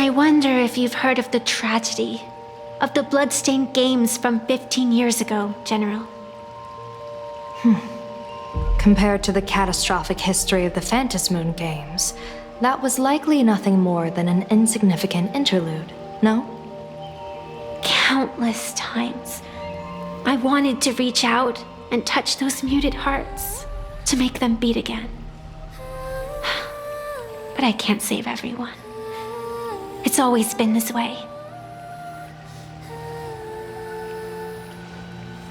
I wonder if you've heard of the tragedy of the bloodstained games from 15 years ago, General. Compared to the catastrophic history of the Phantasmoon Games, that was likely nothing more than an insignificant interlude, no? Countless times, I wanted to reach out and touch those muted hearts to make them beat again. But I can't save everyone. It's always been this way.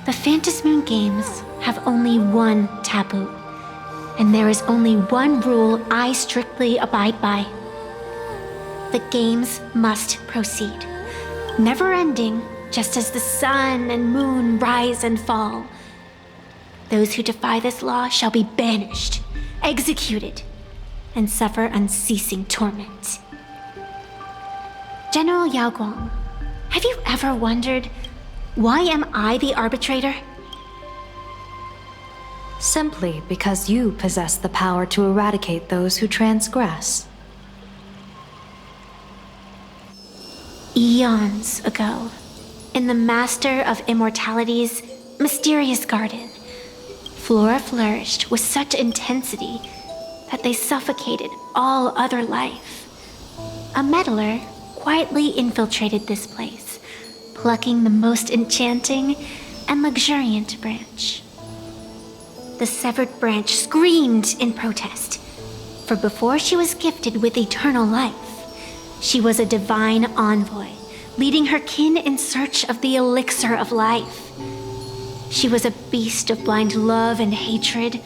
The Phantasmoon Games have only one taboo, and there is only one rule I strictly abide by. The games must proceed, never ending, just as the sun and moon rise and fall. Those who defy this law shall be banished, executed, and suffer unceasing torment. General Yao Guang, have you ever wondered, why am I the arbitrator? Simply because you possess the power to eradicate those who transgress. Eons ago, in the Master of Immortality's mysterious garden, flora flourished with such intensity that they suffocated all other life. A meddler quietly infiltrated this place, plucking the most enchanting and luxuriant branch. The severed branch screamed in protest, for before she was gifted with eternal life, she was a divine envoy, leading her kin in search of the elixir of life. She was a beast of blind love and hatred,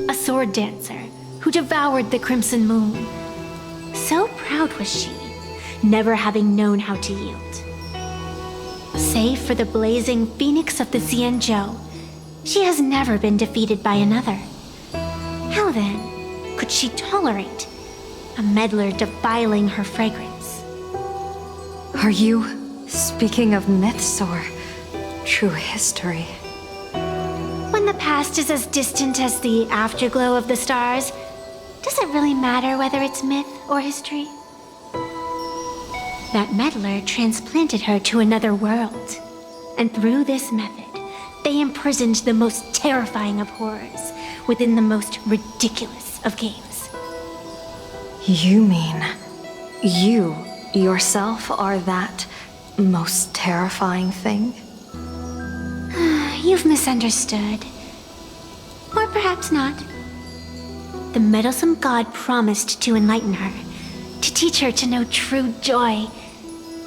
a sword dancer who devoured the crimson moon. So proud was she, never having known how to yield. Save for the blazing phoenix of the Xianzhou, she has never been defeated by another. How then could she tolerate a meddler defiling her fragrance? Are you speaking of myths or true history? When the past is as distant as the afterglow of the stars, does it really matter whether it's myth or history? That meddler transplanted her to another world, and through this method, they imprisoned the most terrifying of horrors within the most ridiculous of games. You mean you yourself are that most terrifying thing? You've misunderstood. Or perhaps not. The meddlesome god promised to enlighten her, to teach her to know true joy.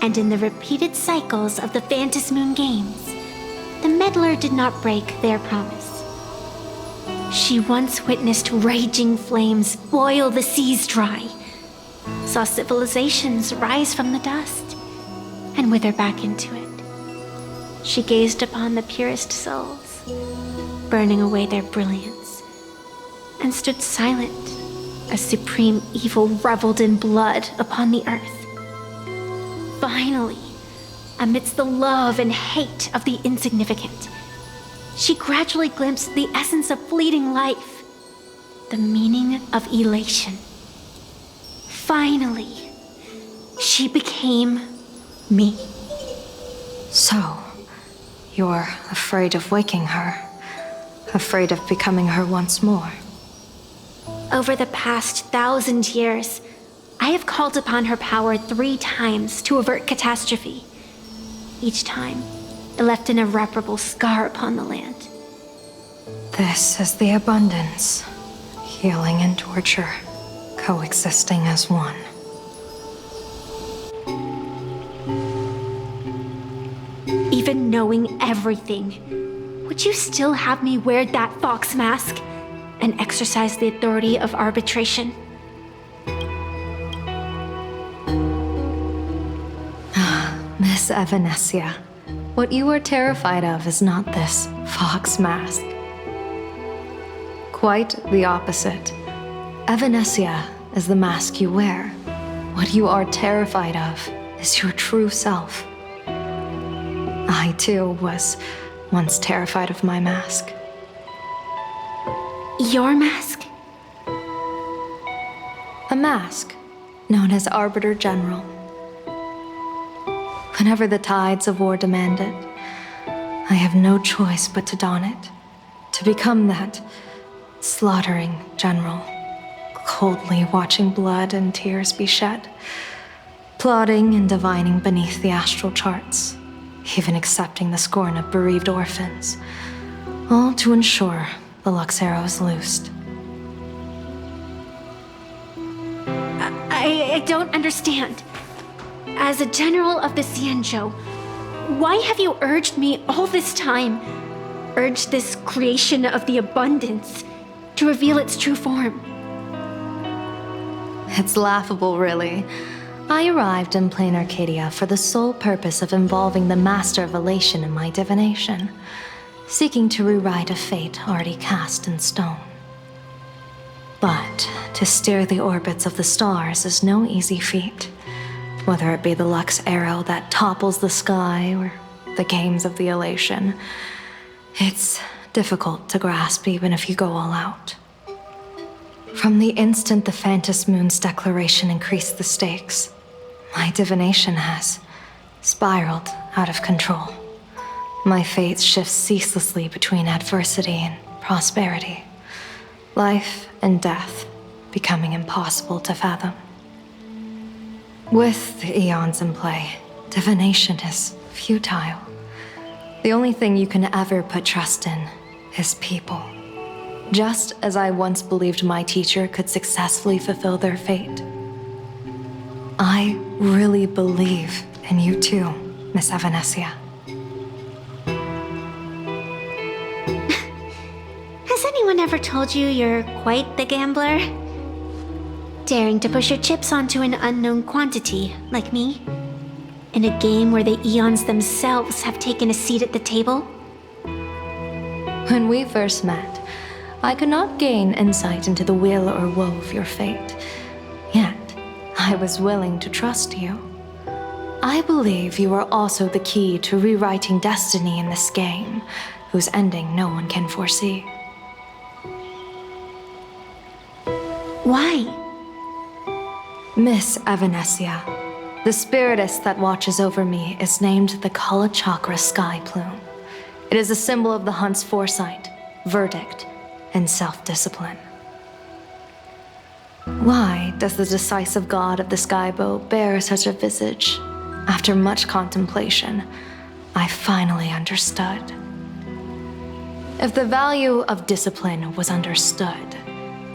And in the repeated cycles of the Phantasmoon Games, the meddler did not break their promise. She once witnessed raging flames boil the seas dry, saw civilizations rise from the dust, and wither back into it. She gazed upon the purest souls, burning away their brilliance, and stood silent as supreme evil reveled in blood upon the earth. Finally, amidst the love and hate of the insignificant, she gradually glimpsed the essence of fleeting life, the meaning of elation. Finally, she became me. So, you're afraid of waking her, afraid of becoming her once more. Over the past 1,000 years, I have called upon her power 3 times to avert catastrophe. Each time, it left an irreparable scar upon the land. This is the abundance, healing and torture, coexisting as one. Even knowing everything, would you still have me wear that fox mask and exercise the authority of arbitration? Miss Evanescia, what you are terrified of is not this fox mask. Quite the opposite. Evanescia is the mask you wear. What you are terrified of is your true self. I, too, was once terrified of my mask. Your mask? A mask known as Arbiter General. whenever the tides of war demand it. I have no choice but to don it, to become that slaughtering general, coldly watching blood and tears be shed, plotting and divining beneath the astral charts, even accepting the scorn of bereaved orphans, all to ensure the Luxero is loosed. I don't understand. As a general of the Xianzhou, why have you urged me all this time, urged this creation of the abundance, to reveal its true form? It's laughable, really. I arrived in plain Arcadia for the sole purpose of involving the Master of Elation in my divination, seeking to rewrite a fate already cast in stone. But to steer the orbits of the stars is no easy feat, whether it be the Lux arrow that topples the sky or the games of the Elation. It's difficult to grasp even if you go all out. From the instant the Phantasmoon's declaration increased the stakes, my divination has spiraled out of control. My fate shifts ceaselessly between adversity and prosperity, life and death becoming impossible to fathom. With the eons in play, divination is futile. The only thing you can ever put trust in is people. Just as I once believed my teacher could successfully fulfill their fate. I really believe in you too, Miss Evanescia. Has anyone ever told you you're quite the gambler? Daring to push your chips onto an unknown quantity, like me? In a game where the eons themselves have taken a seat at the table? When we first met, I could not gain insight into the will or woe of your fate. Yet, I was willing to trust you. I believe you are also the key to rewriting destiny in this game, whose ending no one can foresee. Why? Miss Evanescia, the spiritess that watches over me is named the Kala Chakra Sky Plume. It is a symbol of the hunt's foresight, verdict, and self-discipline. Why does the decisive god of the skybow bear such a visage? After much contemplation, I finally understood. If the value of discipline was understood,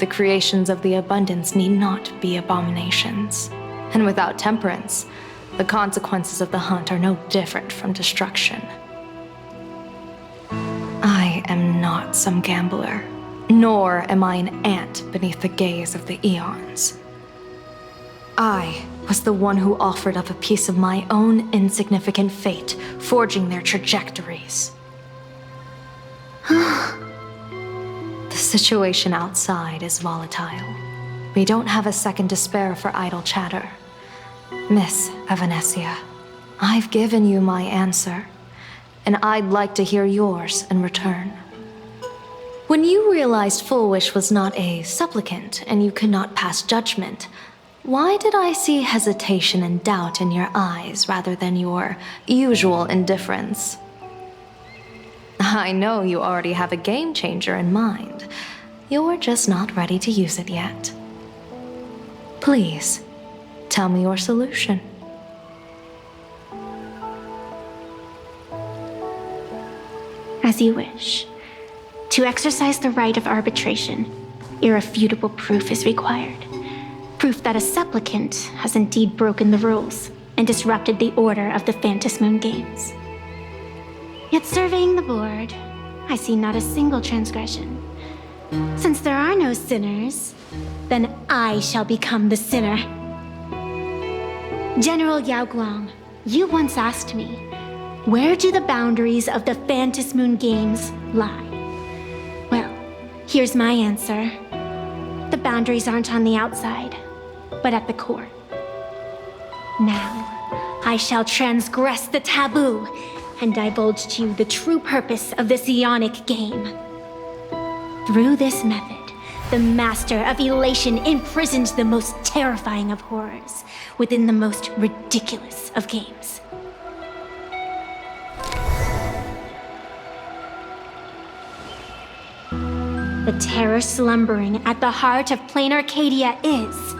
the creations of the abundance need not be abominations. And without temperance, the consequences of the hunt are no different from destruction. I am not some gambler, nor am I an ant beneath the gaze of the eons. I was the one who offered up a piece of my own insignificant fate, forging their trajectories. The situation outside is volatile. We don't have a second to spare for idle chatter. Miss Evanescia, I've given you my answer, and I'd like to hear yours in return. When you realized Full Wish was not a supplicant and you could not pass judgment, why did I see hesitation and doubt in your eyes rather than your usual indifference? I know you already have a game changer in mind. You're just not ready to use it yet. Please, tell me your solution. As you wish. To exercise the right of arbitration, irrefutable proof is required. Proof that a supplicant has indeed broken the rules and disrupted the order of the Phantasmoon Games. Yet surveying the board, I see not a single transgression. Since there are no sinners, then I shall become the sinner. General Yao Guang, you once asked me, where do the boundaries of the Phantasmoon Games lie? Well, here's my answer. The boundaries aren't on the outside, but at the core. Now, I shall transgress the taboo and divulge to you the true purpose of this Ionic game. Through this method, the Master of Elation imprisoned the most terrifying of horrors within the most ridiculous of games. The terror slumbering at the heart of plain Arcadia is